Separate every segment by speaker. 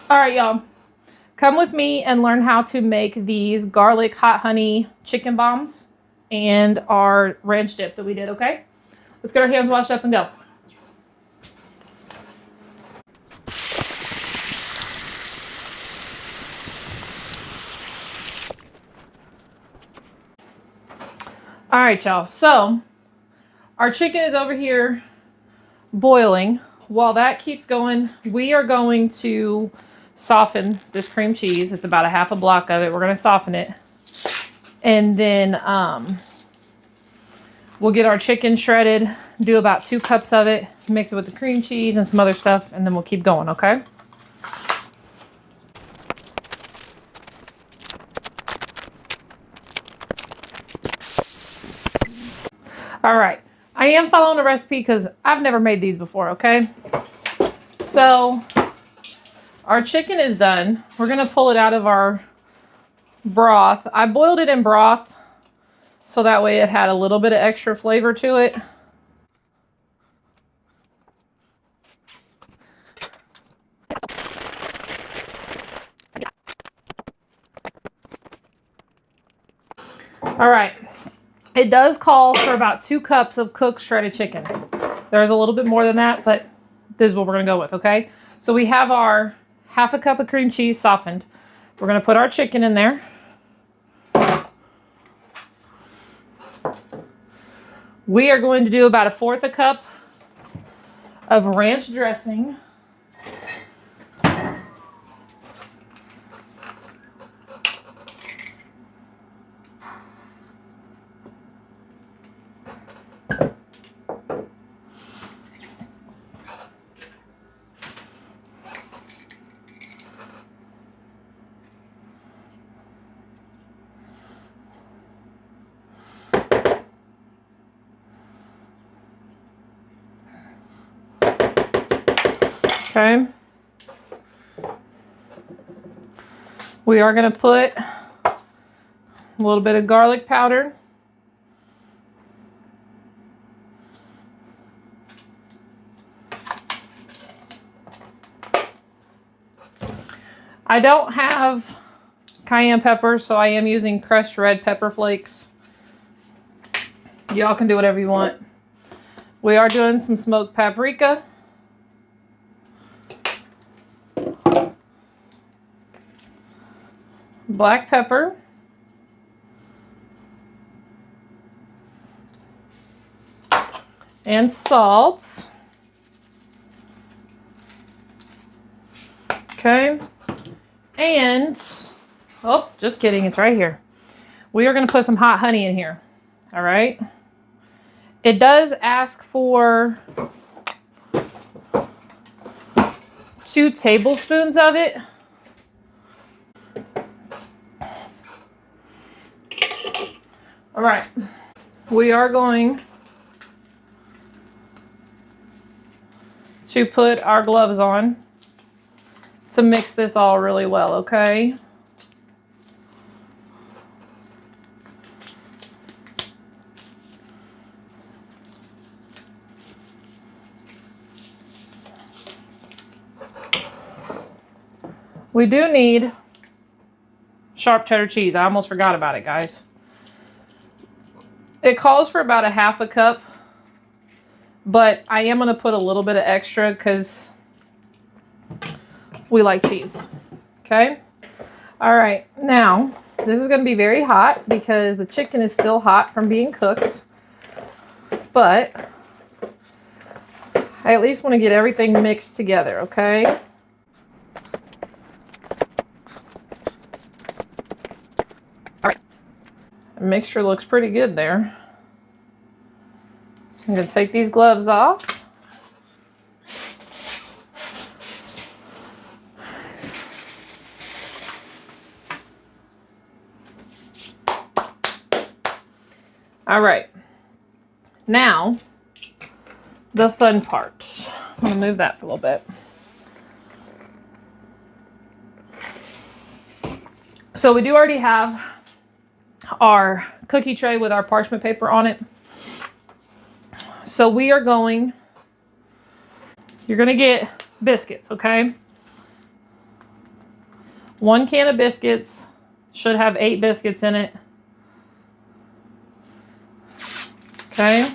Speaker 1: All right, y'all. Come with me and learn how to make these garlic hot honey chicken bombs and our ranch dip that we did, okay? Let's get our hands washed up and go. All right, y'all. So our chicken is over here boiling. While that keeps going, we are going to soften this cream cheese. It's about a half a block of it. We're going to soften it. And then we'll get our chicken shredded, do about 2 cups of it, mix it with the cream cheese and some other stuff, and then we'll keep going, okay? All right. I am following a recipe because I've never made these before, okay? So our chicken is done. We're going to pull it out of our broth. I boiled it in broth so that way it had a little bit of extra flavor to it. All right. It does call for about 2 cups of cooked shredded chicken. There's a little bit more than that, but this is what we're going to go with, okay? So we have our half a cup of cream cheese softened. We're going to put our chicken in there. We are going to do about 1/4 cup of ranch dressing. Okay. We are going to put a little bit of garlic powder. I don't have cayenne pepper, so I am using crushed red pepper flakes. Y'all can do whatever you want. We are doing some smoked paprika. Black pepper. And salt. Okay. And, oh, just kidding, it's right here. We are going to put some hot honey in here. All right. It does ask for 2 tablespoons of it. All right. We are going to put our gloves on to mix this all really well, okay? We do need sharp cheddar cheese. I almost forgot about it, guys. It calls for about 1/2 cup, but I am going to put a little bit of extra because we like cheese. Okay. All right. Now, this is going to be very hot because the chicken is still hot from being cooked, but I at least want to get everything mixed together. Okay. All right. The mixture looks pretty good there. I'm going to take these gloves off. All right. Now, the fun part. I'm going to move that for a little bit. So we do already have our cookie tray with our parchment paper on it. So we are going, you're going to get biscuits, okay? 1 can of biscuits. Should have 8 biscuits in it. Okay.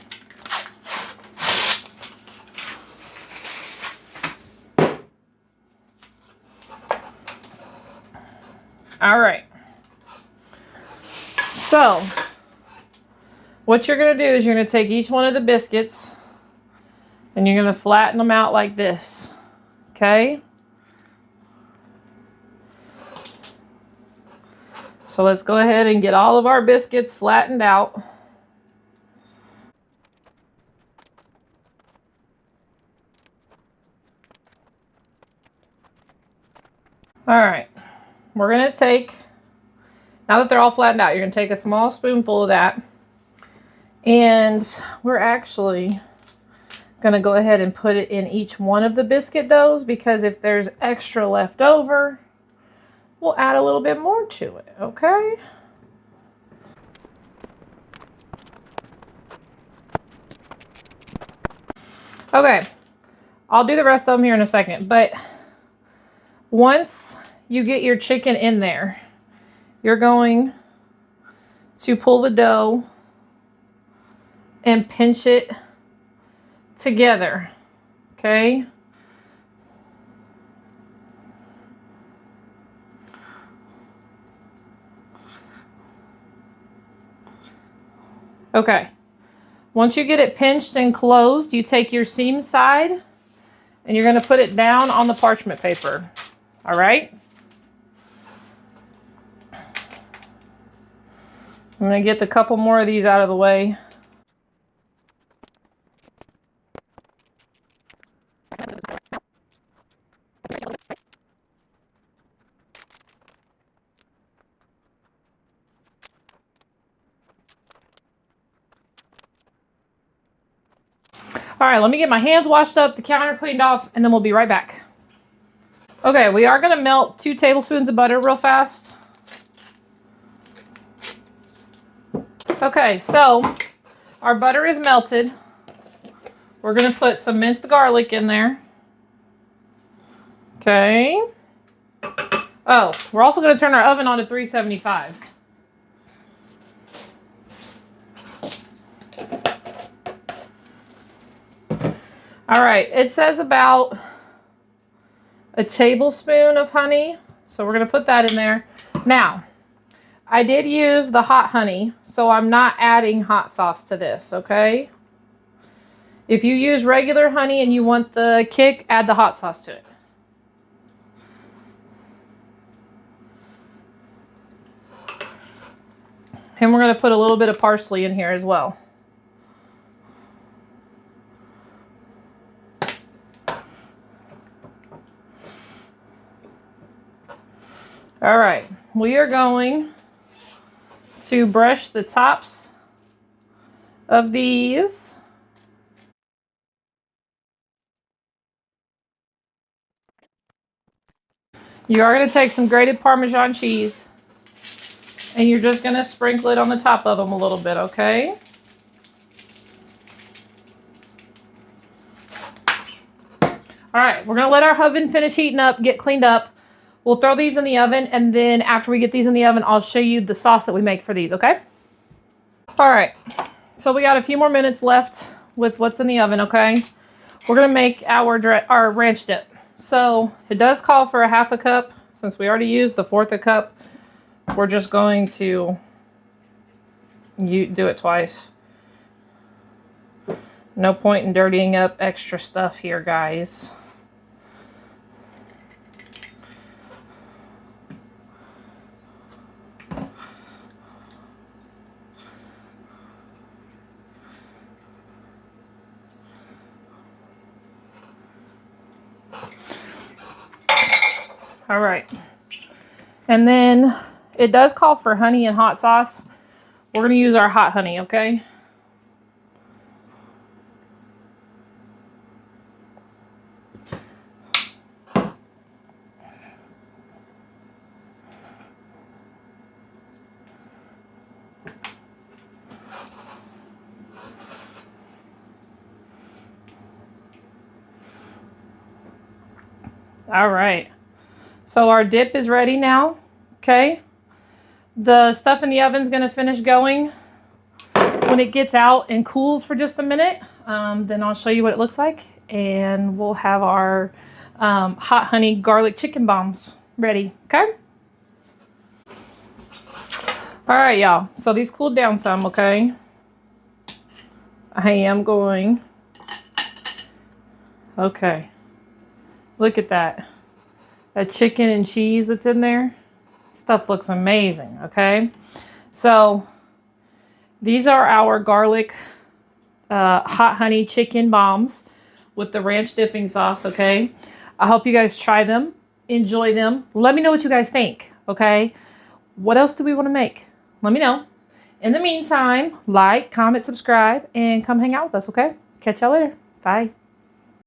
Speaker 1: All right. So, what you're going to do is you're going to take each one of the biscuits and you're going to flatten them out like this. Okay? So let's go ahead and get all of our biscuits flattened out. All right. We're going to take, now that they're all flattened out, you're going to take a small spoonful of that. And we're actually going to go ahead and put it in each one of the biscuit doughs, because if there's extra left over, we'll add a little bit more to it, okay? Okay, I'll do the rest of them here in a second, but once you get your chicken in there, you're going to pull the dough and pinch it together, okay? Okay, once you get it pinched and closed, you take your seam side and you're going to put it down on the parchment paper, all right? I'm going to get a couple more of these out of the way. All right, let me get my hands washed up, the counter cleaned off, and then we'll be right back. Okay, we are going to melt 2 tablespoons of butter real fast. Okay, so our butter is melted. We're going to put some minced garlic in there. Okay. Oh, we're also going to turn our oven on to 375. All right, it says about a tablespoon of honey, so we're going to put that in there. Now, I did use the hot honey, so I'm not adding hot sauce to this, okay? If you use regular honey and you want the kick, add the hot sauce to it. And we're going to put a little bit of parsley in here as well. All right, we are going to brush the tops of these. You are going to take some grated Parmesan cheese and you're just going to sprinkle it on the top of them a little bit, okay? All right, we're going to let our oven finish heating up, get cleaned up. We'll throw these in the oven, and then after we get these in the oven, I'll show you the sauce that we make for these, okay? All right, so we got a few more minutes left with what's in the oven, okay? We're gonna make our ranch dip. So it does call for a 1/2 cup. Since we already used the 1/4 cup, we're just going to do it twice. No point in dirtying up extra stuff here, guys. All right, and then it does call for honey and hot sauce. We're going to use our hot honey, okay? All right. So our dip is ready now. Okay. The stuff in the oven's going to finish going. When it gets out and cools for just a minute, then I'll show you what it looks like. And we'll have our hot honey garlic chicken bombs ready. Okay. All right, y'all. So these cooled down some, okay? I am going. Okay. Look at that. That chicken and cheese that's in there. Stuff looks amazing, okay? So these are our garlic hot honey chicken bombs with the ranch dipping sauce, okay? I hope you guys try them, enjoy them. Let me know what you guys think, okay? What else do we want to make? Let me know. In the meantime, like, comment, subscribe, and come hang out with us, okay? Catch y'all later. Bye.